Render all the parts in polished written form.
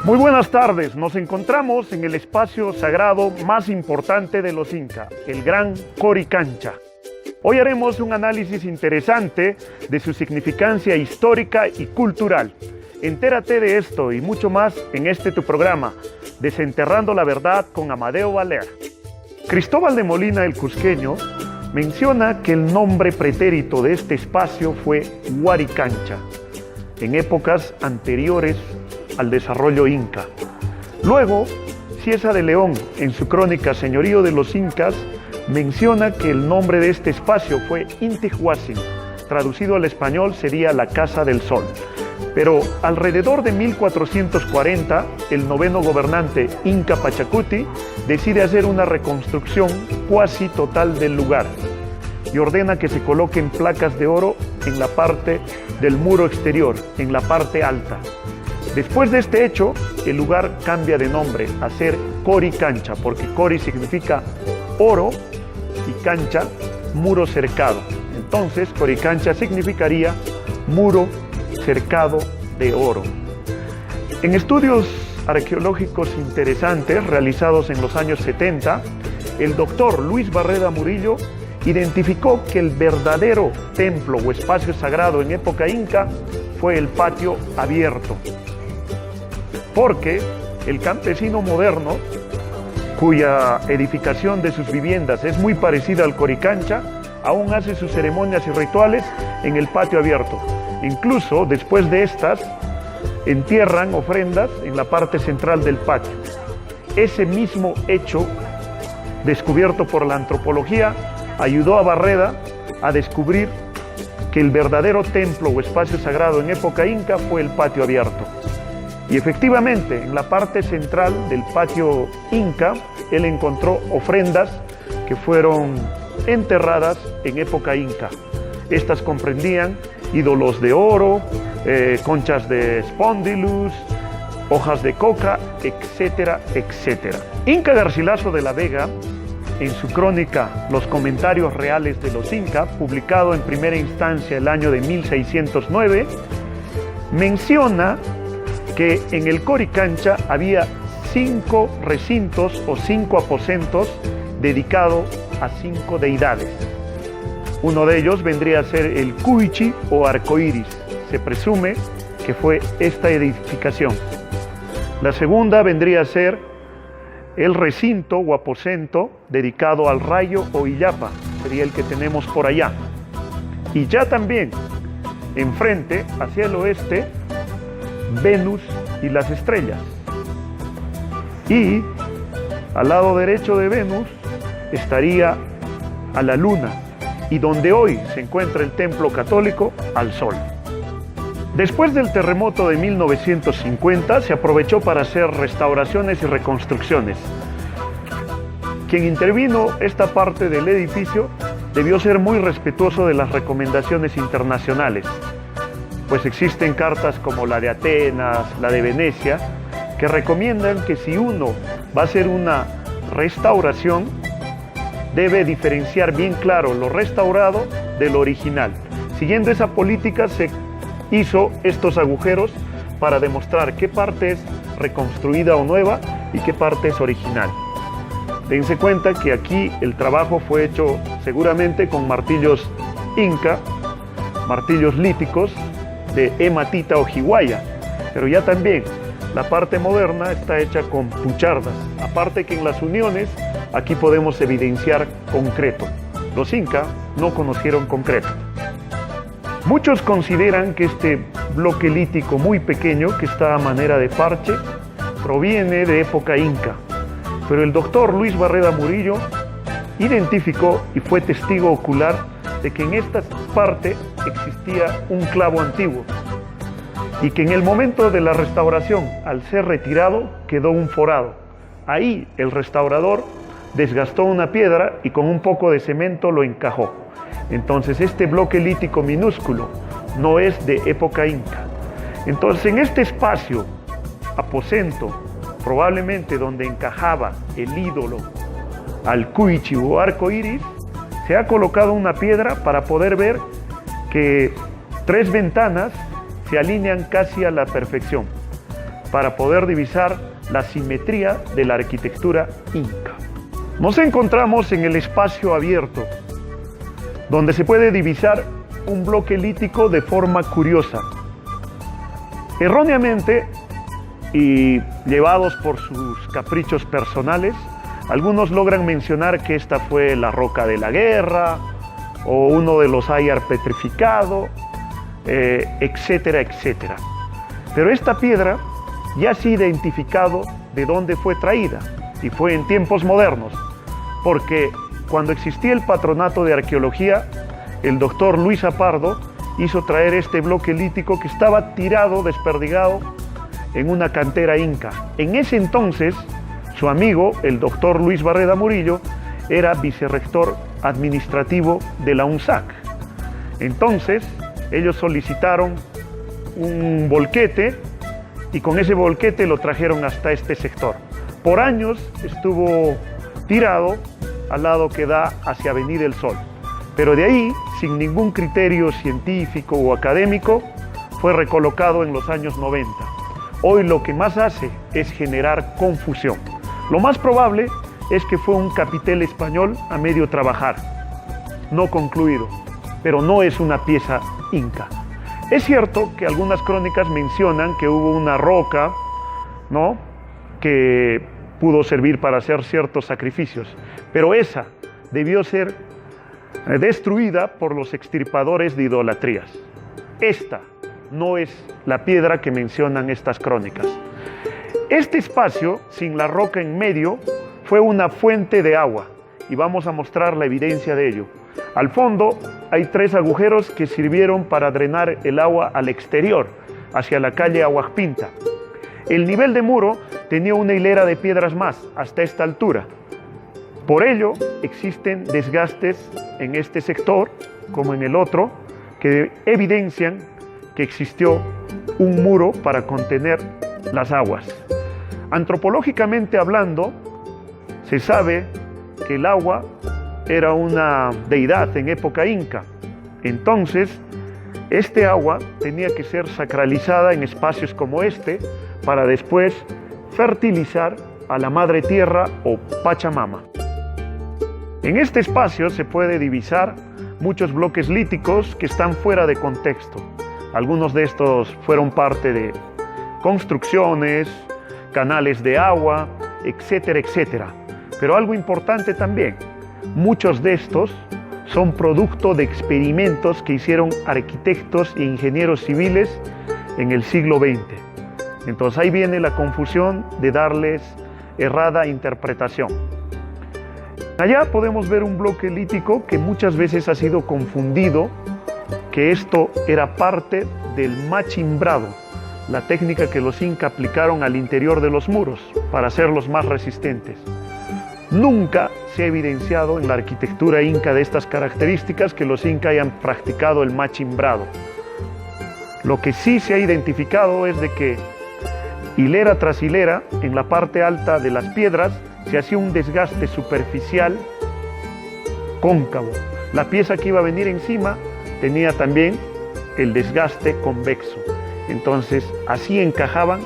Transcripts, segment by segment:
Muy buenas tardes, nos encontramos en el espacio sagrado más importante de los Incas, el Gran Coricancha. Hoy haremos un análisis interesante de su significancia histórica y cultural. Entérate de esto y mucho más en este tu programa, Desenterrando la Verdad con Amadeo Valer. Cristóbal de Molina el Cusqueño menciona que el nombre pretérito de este espacio fue Huaricancha, en épocas anteriores al desarrollo inca. Luego, Cieza de León, en su crónica Señorío de los Incas, menciona que el nombre de este espacio fue Intihuatzin, traducido al español sería la Casa del Sol. Pero alrededor de 1440, el noveno gobernante Inca Pachacuti decide hacer una reconstrucción cuasi total del lugar y ordena que se coloquen placas de oro en la parte del muro exterior, en la parte alta. Después de este hecho, el lugar cambia de nombre a ser Coricancha, porque Cori significa oro y cancha, muro cercado. Entonces, Coricancha significaría muro cercado de oro. En estudios arqueológicos interesantes realizados en los años 70, el doctor Luis Barreda Murillo identificó que el verdadero templo o espacio sagrado en época inca fue el patio abierto, porque el campesino moderno, cuya edificación de sus viviendas es muy parecida al Coricancha, aún hace sus ceremonias y rituales en el patio abierto. Incluso después de estas, entierran ofrendas en la parte central del patio. Ese mismo hecho, descubierto por la antropología, ayudó a Barreda a descubrir que el verdadero templo o espacio sagrado en época inca fue el patio abierto. Y efectivamente, en la parte central del patio inca, él encontró ofrendas que fueron enterradas en época inca. Estas comprendían ídolos de oro, conchas de Spondylus, hojas de coca, etcétera, etcétera. Inca Garcilaso de la Vega, en su crónica Los Comentarios Reales de los Incas, publicado en primera instancia el año de 1609, menciona que en el Coricancha había 5 recintos o 5 aposentos dedicados a 5 deidades. Uno de ellos vendría a ser el Cuichi o arcoíris. Se presume que fue esta edificación. La segunda vendría a ser el recinto o aposento dedicado al rayo o illapa, sería el que tenemos por allá. Y ya también, enfrente, hacia el oeste, Venus y las estrellas. Y al lado derecho de Venus estaría a la luna, y donde hoy se encuentra el templo católico, al sol. Después del terremoto de 1950 se aprovechó para hacer restauraciones y reconstrucciones. Quien intervino esta parte del edificio debió ser muy respetuoso de las recomendaciones internacionales, pues existen cartas como la de Atenas, la de Venecia, que recomiendan que si uno va a hacer una restauración, debe diferenciar bien claro lo restaurado de lo original. Siguiendo esa política se hizo estos agujeros para demostrar qué parte es reconstruida o nueva y qué parte es original. Dense cuenta que aquí el trabajo fue hecho seguramente con martillos inca, martillos líticos de hematita o jiwaya, pero ya también la parte moderna está hecha con puchardas, aparte que en las uniones aquí podemos evidenciar concreto. Los incas no conocieron concreto. Muchos consideran que este bloque lítico muy pequeño, que está a manera de parche, proviene de época inca, pero el doctor Luis Barreda Murillo identificó y fue testigo ocular de que en esta parte existía un clavo antiguo y que en el momento de la restauración, al ser retirado, quedó un forado. Ahí el restaurador desgastó una piedra y con un poco de cemento lo encajó. Entonces este bloque lítico minúsculo no es de época inca. Entonces en este espacio, aposento, probablemente donde encajaba el ídolo al cuichi o arco iris, se ha colocado una piedra para poder ver que 3 ventanas se alinean casi a la perfección. para poder divisar la simetría de la arquitectura inca. Nos encontramos en el espacio abierto, donde se puede divisar un bloque lítico de forma curiosa. Erróneamente, y llevados por sus caprichos personales, algunos logran mencionar que esta fue la roca de la guerra, o uno de los Ayar petrificado, etcétera, etcétera. Pero esta piedra ya se ha identificado de dónde fue traída, y fue en tiempos modernos, porque cuando existía el Patronato de Arqueología, el doctor Luis Apardo hizo traer este bloque lítico que estaba tirado, desperdigado, en una cantera inca. En ese entonces, su amigo, el doctor Luis Barreda Murillo, era vicerrector administrativo de la UNSAC. Entonces, ellos solicitaron un volquete y con ese volquete lo trajeron hasta este sector. Por años estuvo tirado al lado que da hacia Avenida El Sol, pero de ahí, sin ningún criterio científico o académico, fue recolocado en los años 90. Hoy lo que más hace es generar confusión. Lo más probable es que fue un capitel español a medio trabajar, no concluido, pero no es una pieza inca. Es cierto que algunas crónicas mencionan que hubo una roca, ¿no?, que pudo servir para hacer ciertos sacrificios, pero esa debió ser destruida por los extirpadores de idolatrías. Esta no es la piedra que mencionan estas crónicas. Este espacio, sin la roca en medio, fue una fuente de agua, y vamos a mostrar la evidencia de ello. Al fondo hay 3 agujeros que sirvieron para drenar el agua al exterior, hacia la calle Aguajpinta. El nivel de muro tenía una hilera de piedras más, hasta esta altura. Por ello, existen desgastes en este sector, como en el otro, que evidencian que existió un muro para contener las aguas. Antropológicamente hablando, se sabe que el agua era una deidad en época inca. Entonces, este agua tenía que ser sacralizada en espacios como este para después fertilizar a la madre tierra o Pachamama. En este espacio se puede divisar muchos bloques líticos que están fuera de contexto. Algunos de estos fueron parte de construcciones, canales de agua, etcétera, etcétera. Pero algo importante también, muchos de estos son producto de experimentos que hicieron arquitectos e ingenieros civiles en el siglo XX. Entonces ahí viene la confusión de darles errada interpretación. Allá podemos ver un bloque lítico que muchas veces ha sido confundido, que esto era parte del machimbrado, la técnica que los incas aplicaron al interior de los muros para hacerlos más resistentes. Nunca se ha evidenciado en la arquitectura inca de estas características que los incas hayan practicado el machimbrado. Lo que sí se ha identificado es de que hilera tras hilera, en la parte alta de las piedras, se hacía un desgaste superficial cóncavo. La pieza que iba a venir encima tenía también el desgaste convexo. Entonces, así encajaban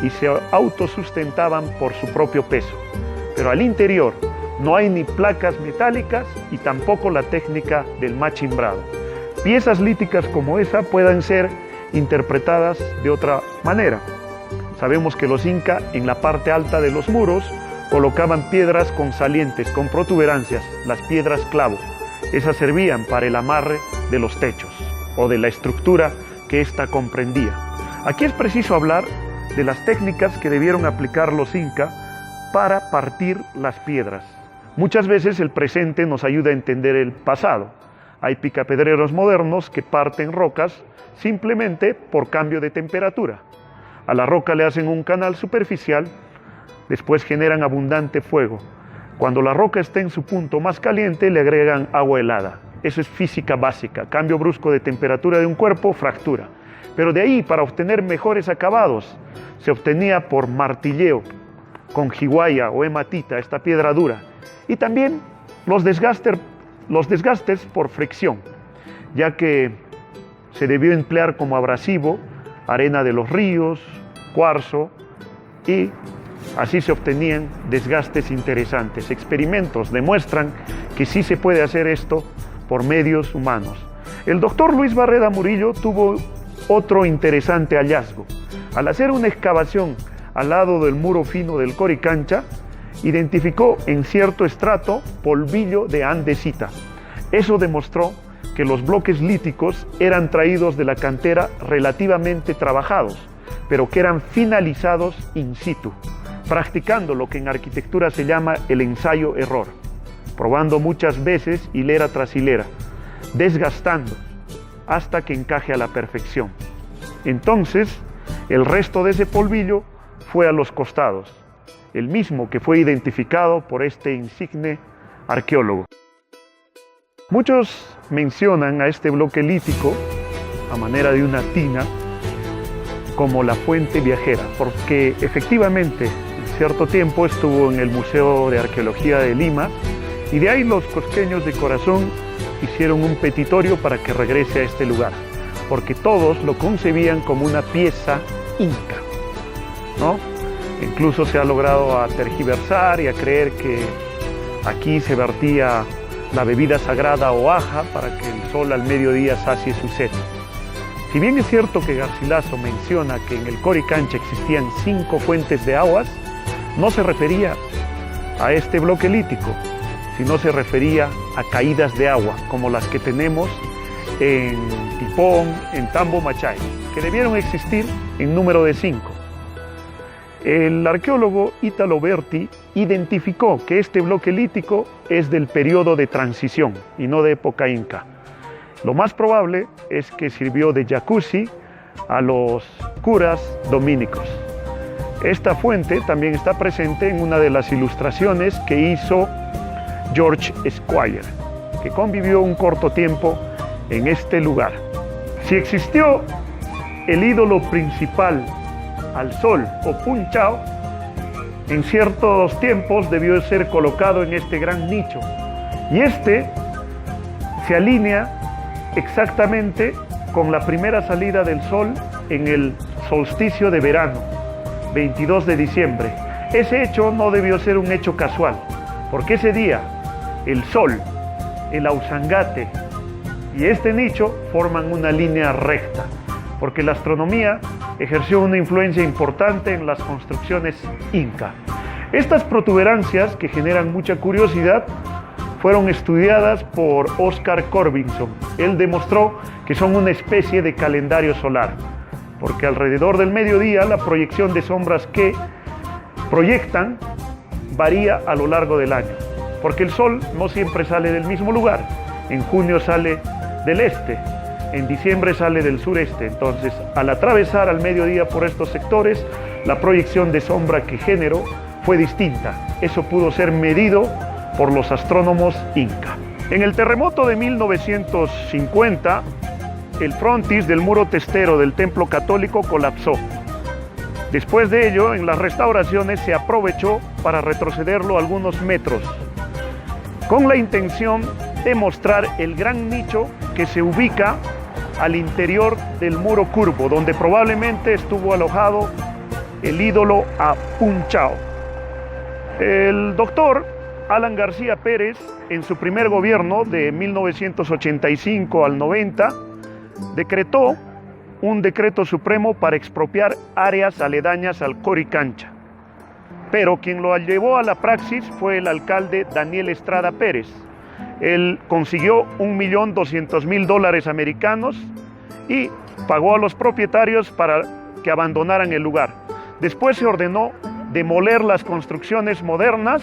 y se autosustentaban por su propio peso. Pero al interior no hay ni placas metálicas y tampoco la técnica del machimbrado. Piezas líticas como esa pueden ser interpretadas de otra manera. Sabemos que los incas en la parte alta de los muros colocaban piedras con salientes, con protuberancias, las piedras clavo. Esas servían para el amarre de los techos o de la estructura que ésta comprendía. Aquí es preciso hablar de las técnicas que debieron aplicar los incas para partir las piedras. Muchas veces el presente nos ayuda a entender el pasado. Hay picapedreros modernos que parten rocas simplemente por cambio de temperatura. A la roca le hacen un canal superficial, después generan abundante fuego. Cuando la roca está en su punto más caliente, le agregan agua helada. Eso es física básica. Cambio brusco de temperatura de un cuerpo, fractura. Pero de ahí, para obtener mejores acabados, se obtenía por martilleo, con jiwaya o hematita, esta piedra dura. Y también los desgastes por fricción, ya que se debió emplear como abrasivo arena de los ríos, cuarzo, y así se obtenían desgastes interesantes. Experimentos demuestran que sí se puede hacer esto por medios humanos. El doctor Luis Barreda Murillo tuvo otro interesante hallazgo. Al hacer una excavación al lado del muro fino del Coricancha, identificó en cierto estrato polvillo de andesita. Eso demostró que los bloques líticos eran traídos de la cantera relativamente trabajados, pero que eran finalizados in situ, practicando lo que en arquitectura se llama el ensayo-error, probando muchas veces hilera tras hilera, desgastando hasta que encaje a la perfección. Entonces, el resto de ese polvillo fue a los costados, el mismo que fue identificado por este insigne arqueólogo. Muchos mencionan a este bloque lítico, a manera de una tina, como la fuente viajera, porque efectivamente en cierto tiempo estuvo en el Museo de Arqueología de Lima, y de ahí los cosqueños de corazón hicieron un petitorio para que regrese a este lugar, porque todos lo concebían como una pieza inca, ¿no? Incluso se ha logrado a tergiversar y a creer que aquí se vertía la bebida sagrada oaja para que el sol al mediodía sacie su sed. Si bien es cierto que Garcilaso menciona que en el Coricancha existían 5 fuentes de aguas, no se refería a este bloque lítico, sino se refería a caídas de agua, como las que tenemos en Tipón, en Tambo Machay, que debieron existir en número de 5. El arqueólogo Ítalo Berti identificó que este bloque lítico es del periodo de transición y no de época inca. Lo más probable es que sirvió de jacuzzi a los curas dominicos. Esta fuente también está presente en una de las ilustraciones que hizo George Squire, que convivió un corto tiempo en este lugar. Si existió el ídolo principal al sol o punchao, en ciertos tiempos debió ser colocado en este gran nicho, y este se alinea exactamente con la primera salida del sol en el solsticio de verano, 22 de diciembre. Ese hecho no debió ser un hecho casual, porque ese día el sol, el ausangate y este nicho forman una línea recta, porque la astronomía ejerció una influencia importante en las construcciones inca. Estas protuberancias, que generan mucha curiosidad, fueron estudiadas por Oscar Corbinson. Él demostró que son una especie de calendario solar, porque alrededor del mediodía la proyección de sombras que proyectan varía a lo largo del año, porque el sol no siempre sale del mismo lugar. En junio sale del este, en diciembre sale del sureste. Entonces, al atravesar al mediodía por estos sectores, la proyección de sombra que generó fue distinta. Eso pudo ser medido por los astrónomos inca. En el terremoto de 1950, el frontis del muro testero del templo católico colapsó. Después de ello, en las restauraciones se aprovechó para retrocederlo algunos metros, con la intención de mostrar el gran nicho que se ubica al interior del muro curvo, donde probablemente estuvo alojado el ídolo Apunchao. El doctor Alan García Pérez, en su primer gobierno de 1985 al 90, decretó un decreto supremo para expropiar áreas aledañas al Coricancha. Pero quien lo llevó a la praxis fue el alcalde Daniel Estrada Pérez. Él consiguió $1.200.000 americanos y pagó a los propietarios para que abandonaran el lugar. Después se ordenó demoler las construcciones modernas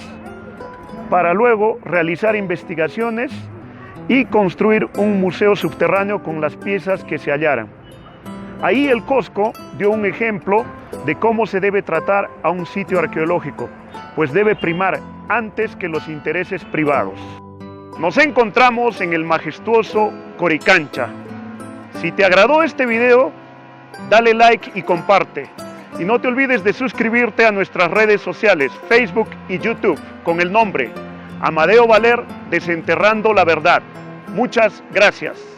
para luego realizar investigaciones y construir un museo subterráneo con las piezas que se hallaran. Ahí el Cosco dio un ejemplo de cómo se debe tratar a un sitio arqueológico, pues debe primar antes que los intereses privados. Nos encontramos en el majestuoso Coricancha. Si te agradó este video, dale like y comparte. Y no te olvides de suscribirte a nuestras redes sociales, Facebook y YouTube, con el nombre Amadeo Valer, Desenterrando la Verdad. Muchas gracias.